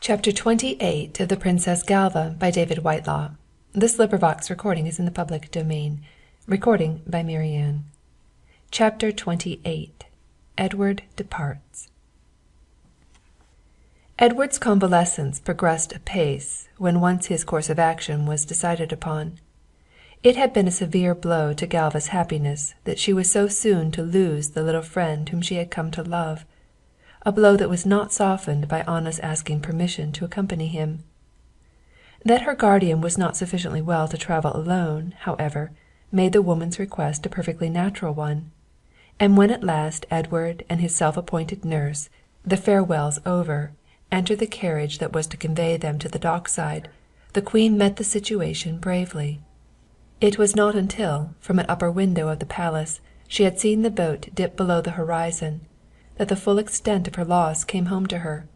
Chapter 28 of The Princess Galva by David Whitelaw. Chapter 28. Edward Departs. Edward's convalescence progressed apace when once his course of action was decided upon. It had been a severe blow to Galva's happiness that she was so soon to lose the little friend whom she had come to love, a blow that was not softened by Anna's asking permission to accompany him. That her guardian was not sufficiently well to travel alone, however, made the woman's request a perfectly natural one, and when at last Edward and his self-appointed nurse, the farewells over, entered the carriage that was to convey them to the dockside, the Queen met the situation bravely. It was not until, from an upper window of the palace, she had seen the boat dip below the horizon, that the full extent of her loss came home to her.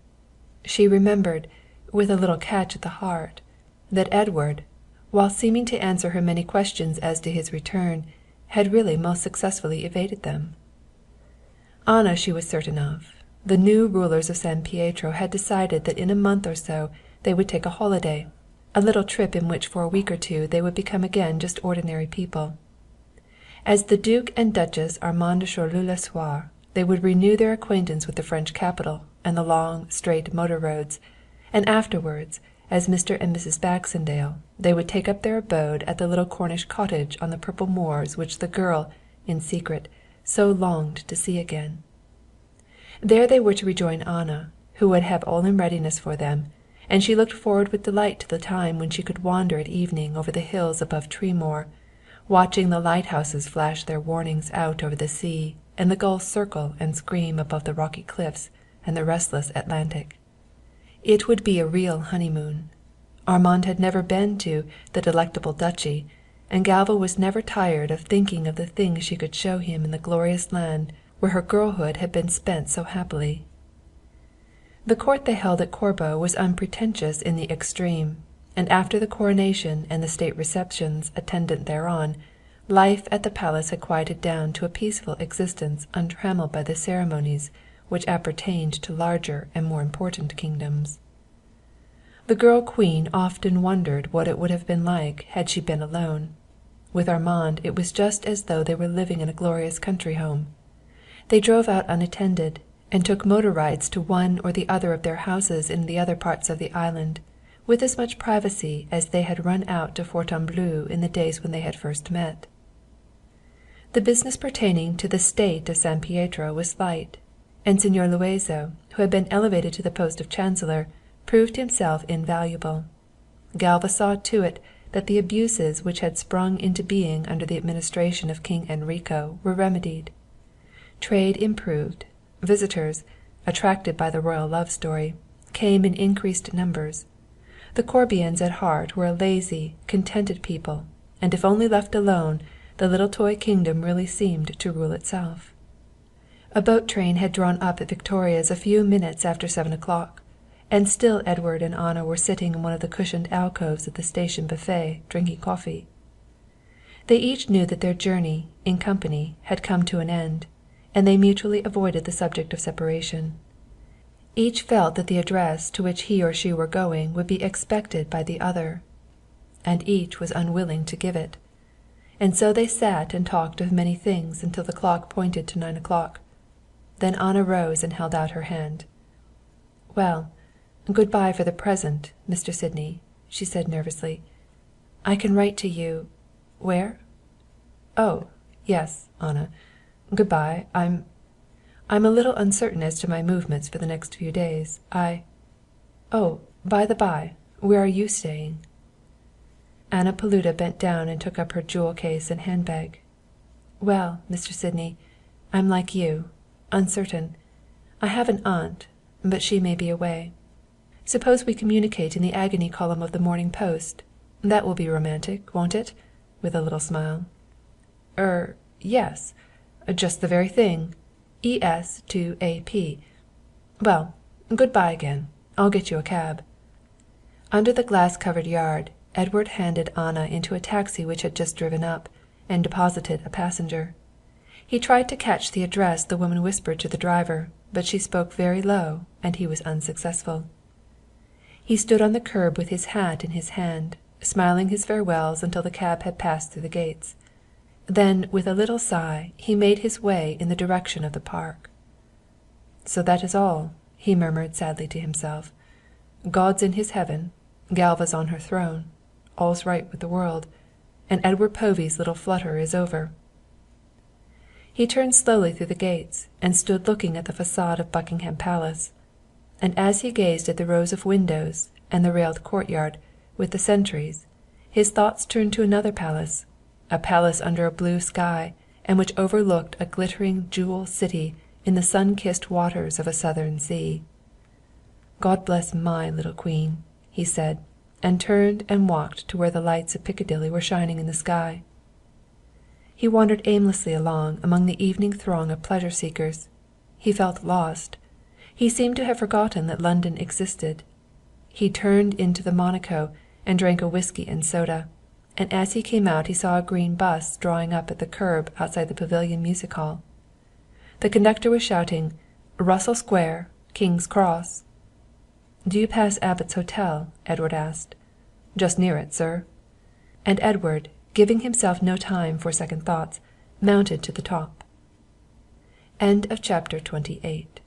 She remembered, with a little catch at the heart, that Edward, while seeming to answer her many questions as to his return, had really most successfully evaded them. Anna she was certain of. The new rulers of San Pietro had decided that in a month or so they would take a holiday, a little trip in which for a week or two they would become again just ordinary people. As the Duke and Duchess Armand de Choleaux-Lasuer, they would renew their acquaintance with the French capital and the long, straight motor roads, and afterwards, as Mr. and Mrs. Baxendale, they would take up their abode at the little Cornish cottage on the purple moors which the girl, in secret, so longed to see again. There they were to rejoin Anna, who would have all in readiness for them, and she looked forward with delight to the time when she could wander at evening over the hills above Tremoor, watching the lighthouses flash their warnings out over the sea, and the gulls circle and scream above the rocky cliffs and the restless Atlantic. It would be a real honeymoon. Armand had never been to the delectable duchy, and Galva was never tired of thinking of the things she could show him in the glorious land where her girlhood had been spent so happily. The court they held at Corbo was unpretentious in the extreme, and after the coronation and the state receptions attendant thereon, life at the palace had quieted down to a peaceful existence untrammeled by the ceremonies which appertained to larger and more important kingdoms. The girl queen often wondered what it would have been like had she been alone. With Armand it was just as though they were living in a glorious country home. They drove out unattended, and took motor rides to one or the other of their houses in the other parts of the island, with as much privacy as they had run out to Fontainebleau in the days when they had first met. The business pertaining to the state of San Pietro was light, and Signor Luazo, who had been elevated to the post of Chancellor, proved himself invaluable. Galva saw to it that the abuses which had sprung into being under the administration of King Enrico were remedied. Trade improved. Visitors, attracted by the royal love story, came in increased numbers. The Corbians at heart were a lazy, contented people, and if only left alone, the little toy kingdom really seemed to rule itself. A boat train had drawn up at Victoria's a few minutes after 7 o'clock, and still Edward and Anna were sitting in one of the cushioned alcoves at the station buffet, drinking coffee. They each knew that their journey, in company, had come to an end, and they mutually avoided the subject of separation. Each felt that the address to which he or she were going would be expected by the other, and each was unwilling to give it. And so they sat and talked of many things until the clock pointed to 9 o'clock. Then Anna rose and held out her hand. "Well, good-bye for the present, Mr. Sydney," she said nervously. "I can write to you where?" "Oh, yes, Anna. Good-bye. I'm a little uncertain as to my movements for the next few days. Oh, by the by, where are you staying?" Anna Paluda bent down and took up her jewel case and handbag. "Well, Mr. Sydney, I'm like you, uncertain. I have an aunt, but she may be away. Suppose we communicate in the agony column of the Morning Post. That will be romantic, won't it?" with a little smile. Yes, just the very thing. ES to AP. Well, good-bye again. I'll get you a cab." Under the glass-covered yard, Edward handed Anna into a taxi which had just driven up, and deposited a passenger. He tried to catch the address the woman whispered to the driver, but she spoke very low, and he was unsuccessful. He stood on the curb with his hat in his hand, smiling his farewells until the cab had passed through the gates. Then, with a little sigh, he made his way in the direction of the park. "So that is all," he murmured sadly to himself. "God's in his heaven, Galva's on her throne, all's right with the world, and Edward Povey's little flutter is over." He turned slowly through the gates, and stood looking at the facade of Buckingham Palace. And as he gazed at the rows of windows, and the railed courtyard, with the sentries, his thoughts turned to another palace, a palace under a blue sky, and which overlooked a glittering jewel city in the sun-kissed waters of a southern sea. "God bless my little queen," he said, and turned and walked to where the lights of Piccadilly were shining in the sky. He wandered aimlessly along among the evening throng of pleasure-seekers. He felt lost. He seemed to have forgotten that London existed. He turned into the Monaco and drank a whisky and soda, and as he came out he saw a green bus drawing up at the curb outside the Pavilion Music Hall. The conductor was shouting, "Russell Square, King's Cross." "Do you pass Abbot's Hotel?" Edward asked. "Just near it, sir." And Edward, giving himself no time for second thoughts, mounted to the top. Chapter 28